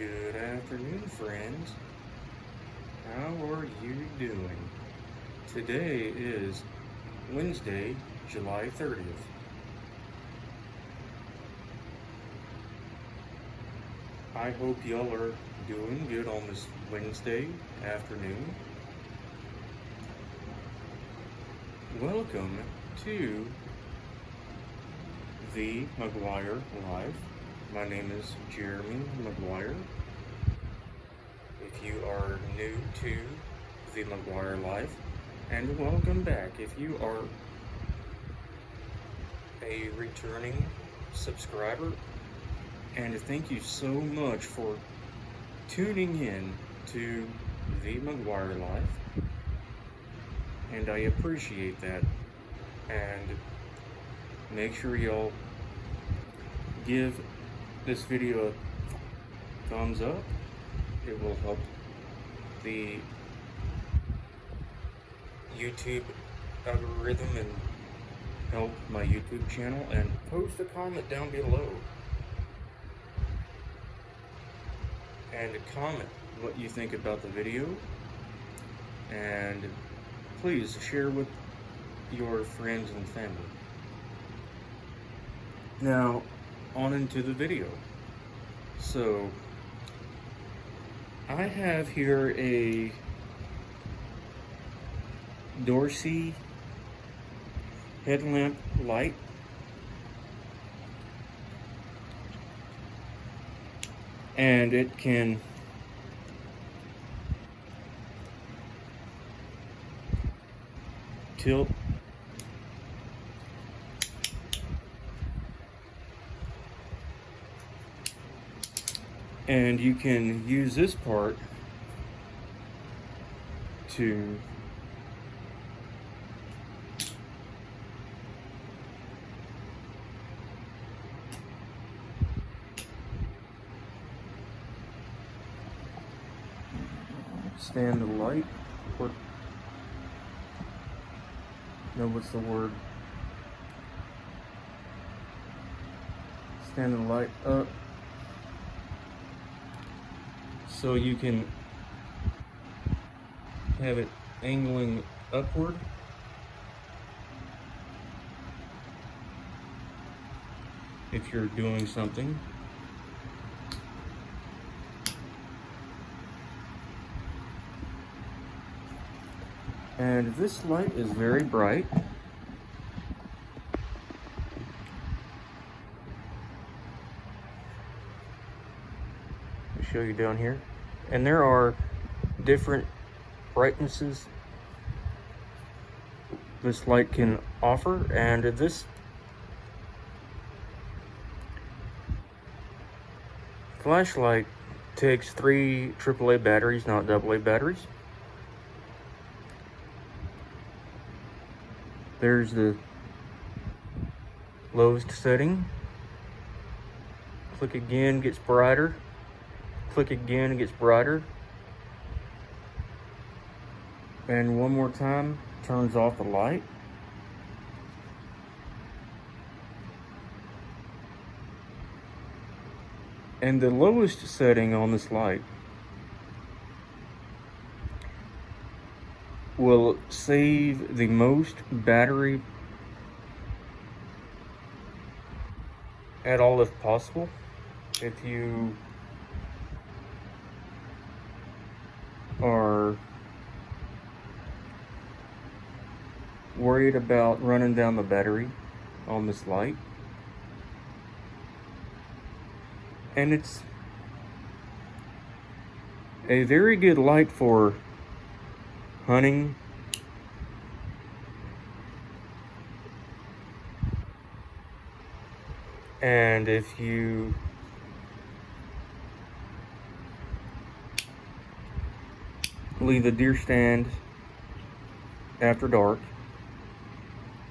Good afternoon, friends. How are you doing? Today is Wednesday, July 30th. I hope y'all are doing good on this Wednesday afternoon. Welcome to the McGuire Live. My name is Jeremy McGuire. If you are new to the McGuire Live, and welcome back. If you are a returning subscriber, and thank you so much for tuning in to the McGuire Live, and I appreciate that. And make sure y'all give this video a thumbs up. It will help the YouTube algorithm and help my YouTube channel, and post a comment down below and comment what you think about the video, and please share with your friends and family. Now on into the video. So I have here a Dorcy headlamp light. And it can tilt and you can use this part to stand the light, or no, what's the word? Stand the light up so you can have it angling upward. If you're doing something. And this light is very bright. I'll show you down here. And there are different brightnesses this light can offer, and this flashlight takes 3 AAA batteries, not AA batteries. There's the lowest setting. Click again, gets brighter. Click again, it gets brighter. And one more time, turns off the light. And the lowest setting on this light will save the most battery at all if possible. If you are worried about running down the battery on this light, and it's a very good light for hunting, and if you leave the deer stand after dark,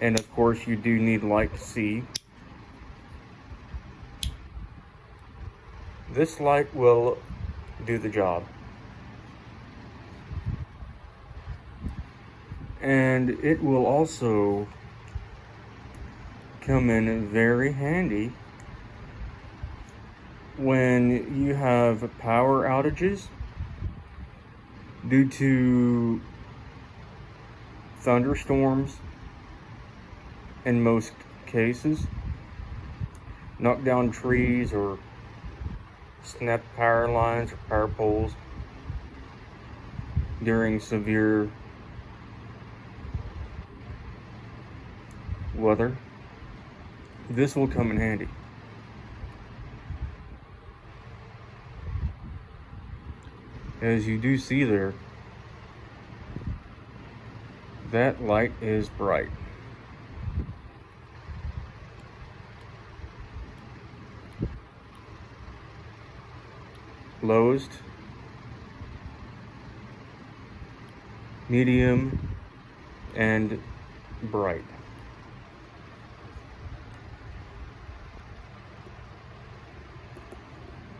and of course you do need light to see, this light will do the job. And it will also come in very handy when you have power outages due to thunderstorms in most cases, knock down trees or snap power lines or power poles during severe weather, this will come in handy. As you do see there, that light is bright. Lowest, medium, and bright.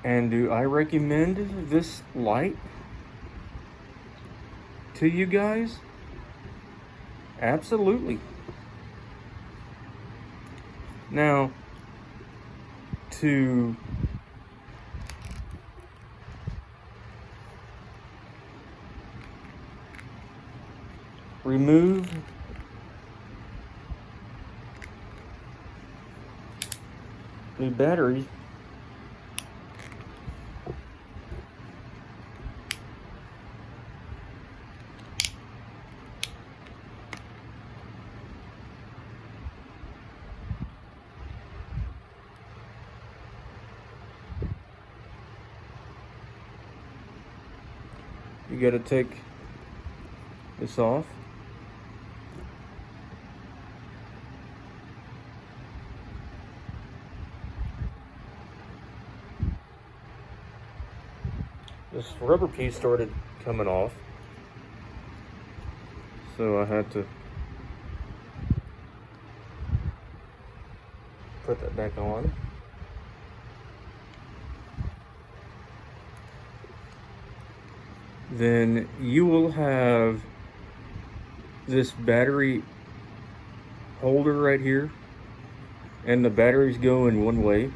And do I recommend this light to you guys? Absolutely. Now, to remove the batteries, you got to take this off. This rubber piece started coming off, so I had to put that back on. Then you will have this battery holder right here, and the batteries go in one way.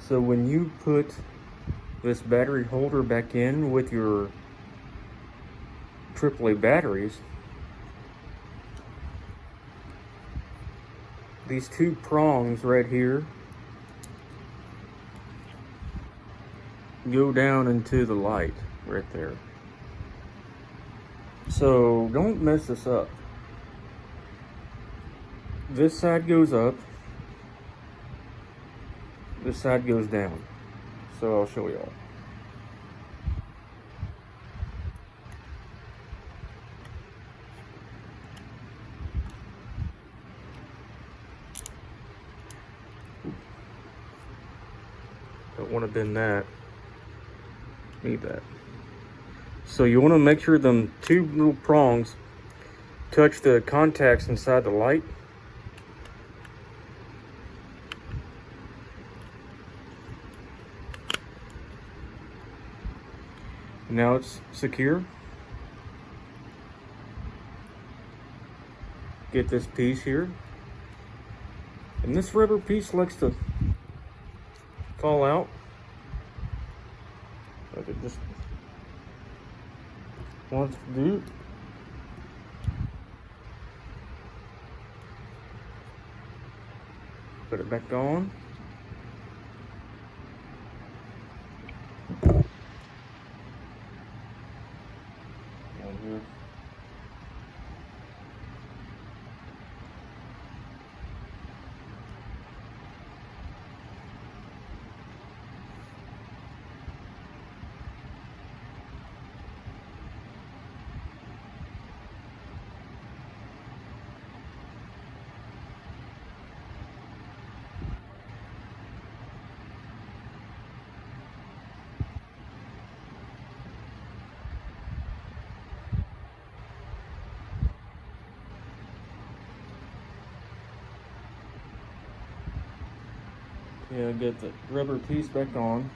So when you put this battery holder back in with your AAA batteries, these two prongs right here go down into the light right there. So don't mess this up. This side goes up, this side goes down. So I'll show y'all. Don't want to bend that. Need that. So you want to make sure them two little prongs touch the contacts inside the light. Now it's secure. Get this piece here. And this rubber piece likes to fall out. Like it just wants to do. Put it back on. Down here. Yeah, get the rubber piece back on.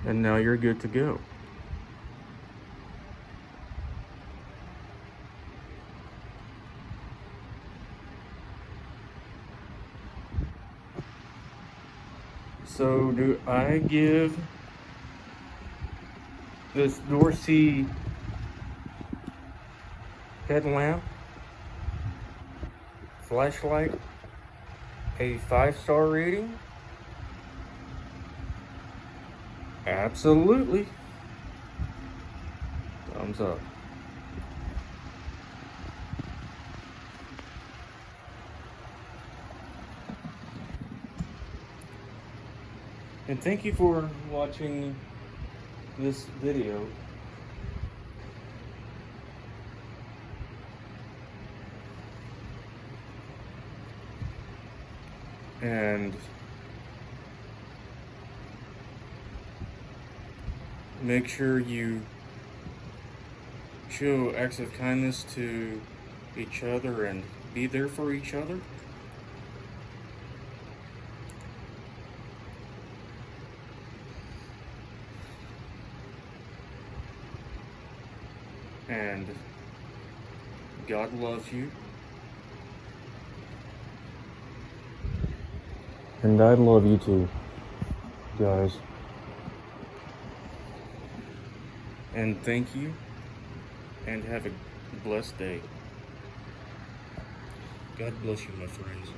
And now you're good to go. So do I give this Dorcy headlamp flashlight a 5-star rating? Absolutely. Thumbs up. And thank you for watching this video. And make sure you show acts of kindness to each other and be there for each other. And God loves you. And I love you too, guys. And thank you, and have a blessed day. God bless you, my friends.